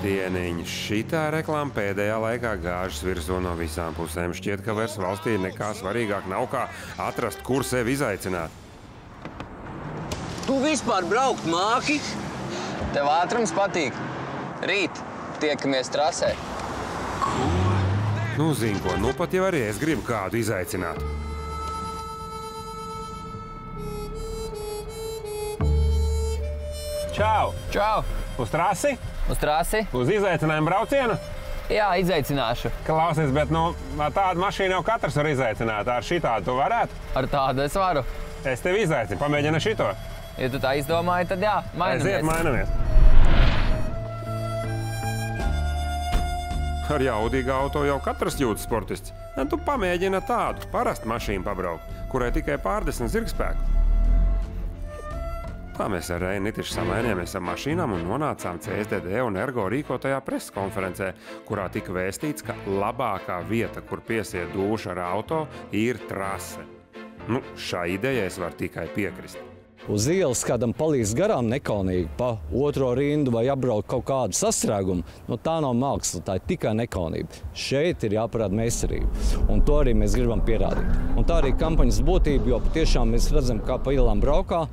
Dieniņ, šitā reklāma pēdējā laikā gāžas virsū no visām pusēm. Šķiet, ka vairs valstī nekā svarīgāk nav kā atrast, kur sevi izaicināt. Tu vispār braukt māki? Tev ātrums patīk. Rīt tiekamies trasē. Nu, zini ko, nu pat jau arī es gribu kādu izaicināt. Čau! Čau! Uz trasi? Uz trasi? Uz izaicinājumu braucienu? Jā, izaicināšu. Klausies, bet nu, tādu mašīnu jau katrs var izaicināt. Ar šitādu tu varētu? Ar tādu es varu. Es tevi izaicinu, pamēģini šito. Ja tu tā izdomāji, tad jā, mainamies. Aiziet, mainamies. Ar jaudīgu auto jau katrs jūtas sportists. Tu pamēģina tādu parastu mašīnu pabraukt, kurai tikai pārdesmit zirgspēku. Tā mēs ar Reini Nitišu samainījāmies ar mašīnām un nonācām CSDD un Ergo rīkotajā preses konferencē, kurā tika vēstīts, ka labākā vieta, kur piesiet dušu ar auto, ir trase. Nu, šā ideja es varu tikai piekrist. Uz ielas kādam palīdz garām nekaunīgi pa otro rindu vai apbraukt kaut kādu sastrēgumu, nu tā nav māksla, tā ir tikai nekaunība. Šeit ir jāparāda meistarība, un to arī mēs gribam pierādīt. Un tā arī kampaņas būtība, jo patiešām mēs redzam, kā pa ielām braukā,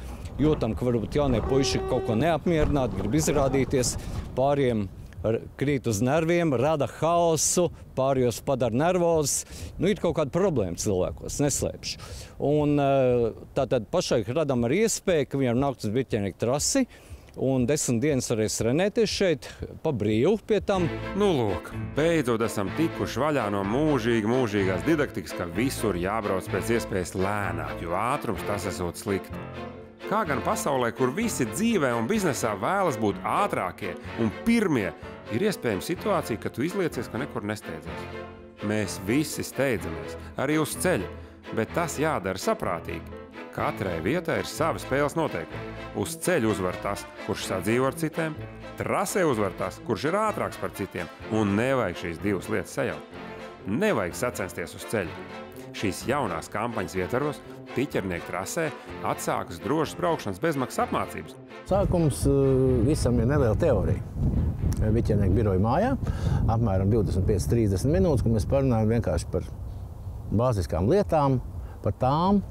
jūtam, ka varbūt jaunie puiši kaut ko neapmierināti, grib izrādīties, pāriem krīt uz nerviem, rada haosu, pārējos padara nervozus. Nu, ir kaut kāda problēma cilvēkos, neslēpšu. Un tātad pašai radam ar iespēju, ka viņam nākt uz Biķenieku trasi, un 10 dienas varēs trenēties šeit, pa brīvu pie tam. Nu, lūk, beidzot esam tikuši vaļā no mūžīgās didaktikas, ka visur jābrauc pēc iespējas lēnāk, jo ātrums tas esot slikti. Kā gan pasaulē, kur visi dzīvē un biznesā vēlas būt ātrākie un pirmie, ir iespējama situācija, ka tu izliecies, ka nekur nesteidzies. Mēs visi steidzamies, arī uz ceļa, bet tas jādara saprātīgi. Katrai vietai ir savi spēles noteikumi. Uz ceļa uzvar tas, kurš sadzīvo ar citiem, trasē uzvar tas, kurš ir ātrāks par citiem, un nevajag šīs divas lietas sajaukt. Nevajag sacensties uz ceļa. Šīs jaunās kampaņas ietvaros Piķernieku trasē atsākas drošas braukšanas bezmaksas apmācības. Sākums visam ir neliela teorija. Piķernieku biroja mājā, apmēram 25–30 minūtes, kur mēs parunājam vienkārši par bāziskām lietām, par tām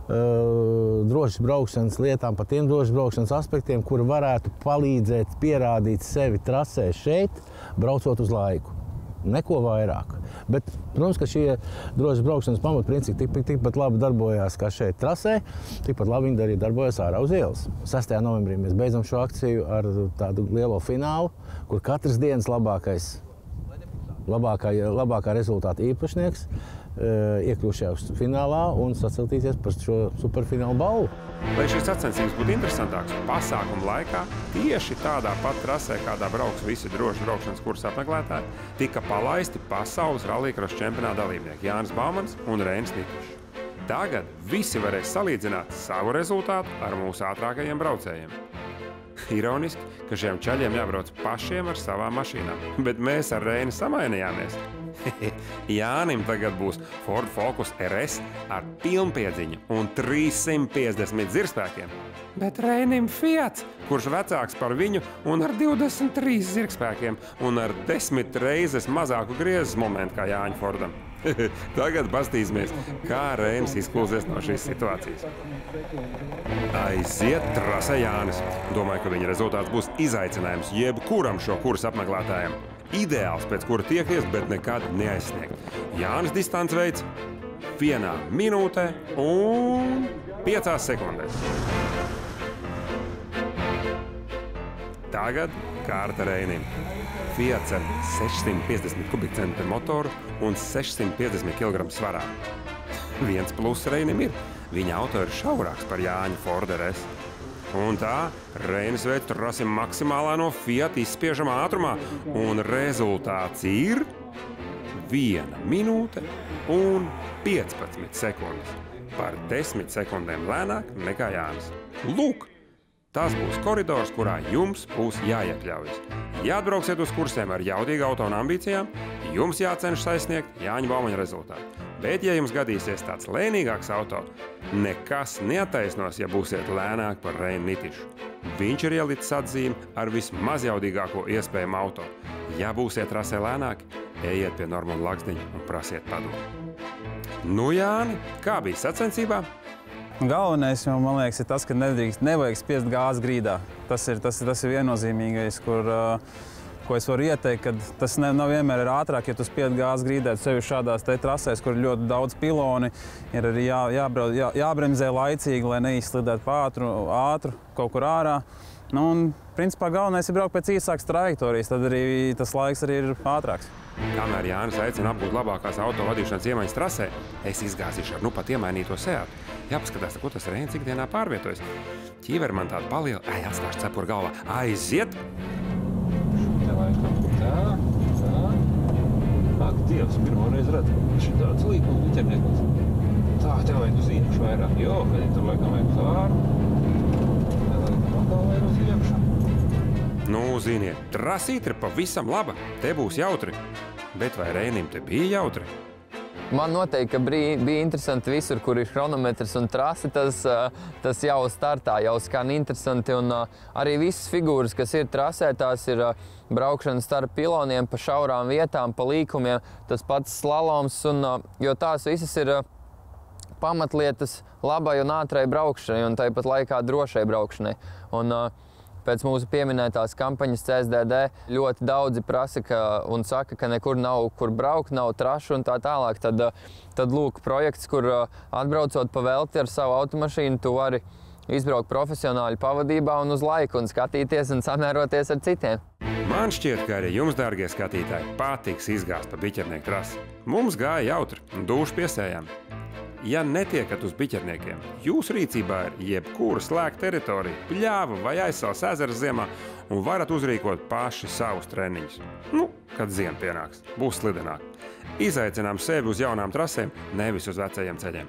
drošas braukšanas lietām, par tiem drošas braukšanas aspektiem, kuri varētu palīdzēt pierādīt sevi trasē šeit, braucot uz laiku. Neko vairāk. Bet, protams, ka šie drošas braukšanas pamatprincipi tikpat labi darbojās kā šeit trasē, tikpat labi viņi arī darbojas ārā uz ielas. 6. novembrī mēs beidzam šo akciju ar tādu lielo finālu, kur katras dienas labākā rezultāta īpašnieks iekļūs šajā finālā un saciltīsies par šo superfinālu balvu. Lai šīs sacensības būtu interesantāks, pasākuma laikā tieši tādā pat trasē, kādā brauks visi drošas braukšanas kursa apmeklētāji, tika palaisti pasaules rallija-krosa čempionāta dalībnieki Jānis Baumans un Reinis Nitišs. Tagad visi varēs salīdzināt savu rezultātu ar mūsu ātrākajiem braucējiem. Ironiski, ka šiem čaļiem jābrauc pašiem ar savām mašīnām, bet mēs ar Reini samainījāmies. Jānim tagad būs Ford Focus RS ar pilnpiedziņu un 350 zirgspēkiem. Bet Reinim Fiats, kurš vecāks par viņu un ar 23 zirgspēkiem un ar 10 reizes mazāku griezes momentu kā Jāņa Fordam. Tagad bastīsimies, kā Reinis izklūsies no šīs situācijas. Aiziet trasē Jānis. Domāju, ka viņa rezultāts būs izaicinājums jebkuram šo kursu apmeklētājiem. Ideāls, pēc kura tiekties, bet nekad neaizsniegt. Jānis distanci veids 1 minūtē un 5 sekundēs. Tagad kārta Reinim. Fiats ar 650 kubikcentimetru motoru un 650 kg svarā. Viens pluss Reinim ir. Viņa auto ir šaurāks par Jāņa Ford RS. Un tā Reinis veids trasi maksimālā no Fiat izspiežamā ātrumā. Un rezultāts ir 1 minūte un 15 sekundes. Par 10 sekundēm lēnāk nekā Jānis. Lūk! Tas būs koridors, kurā jums būs jāiekļaujas. Ja atbrauksiet uz kursiem ar jaudīgu auto un ambīcijām, jums jācenšas aizsniegt Jāņa Baumaņa rezultātu. Bet, ja jums gadīsies tāds lēnīgāks auto, nekas neataisnos, ja būsiet lēnāk par Reinu Nitišu. Viņš ir ielicis atzīmi ar vismazjaudīgāko iespējamo auto. Ja būsiet trasē lēnāki, ejiet pie Normunda Lakstiņa un prasiet padomu. Nu, Jāni, kā bija sacensībā? Galvenais, man liekas, ir tas, ka nevajag spiest gāzi grīdā. Tas ir viennozīmīgais, ko es varu ieteikt, ka tas nav vienmēr ir ātrāk, ja tu spied gāzi grīdā. Sevi šādās trasēs, kur ir ļoti daudz piloni, ir arī jābremzē laicīgi, lai neizslidētu pa ātru kaut kur ārā. Nu, un, principā, galvenais ir braukt pēc īsākas trajektorijas, tad arī tas laiks arī ir ātrāks. Kamēr Jānis aicina apgūt labākās auto vadīšanas iemaņas trasē, es izgāzīšu ar pat iemainīto Seatu. Jāpaskatās, ko tas Reinis ikdienā pārvietojas. Ķīveri man tāda paliela, atstāšu cepuru galvā. Aiziet! Te laikam tā. Ak, Dievs, pirmo reizi redzu, šitāds līkuma biķerniekos. Tā, tev vajag uz iekšu vairāk. Jo, kad tur laikam vajag uz āru. Te laikam atkal vajag uz iekšu. Nu, ziniet, trasīte ir pavisam laba. Te būs jautri. Bet vai Reinim te bija jautri? Man noteikti, ka bija interesanti visur, kur ir chronometrs un trasi, tas jau startā, jau skan interesanti. Un arī visas figūras, kas ir trasē, tās ir braukšana starp piloniem, pa šaurām vietām, pa līkumiem, tas pats slaloms, jo tās visas ir pamatlietas labai un ātrai braukšanai un tāpat laikā drošai braukšanai. Un, pēc mūsu pieminētās kampaņas CSDD ļoti daudzi prasa un saka, ka nekur nav kur braukt, nav trašu un tā tālāk. Tad lūk, projekts, kur atbraucot pa velti ar savu automašīnu, tu vari izbraukt profesionāļu pavadībā un uz laiku un skatīties un samēroties ar citiem. Man šķiet, ka arī jums, dārgie skatītāji, patiks izgāzt pa biķernieku trasi. Mums gāja jautri un duši piesējām. Ja netiekat uz biķerniekiem, jūsu rīcībā ir jebkura slēgta teritorija, pļāva vai aizsals ezera ziemā un varat uzrīkot paši savus treniņus. Nu, kad ziema pienāks, būs slidenāk. Izaicinām sevi uz jaunām trasēm, nevis uz vecajiem ceļiem.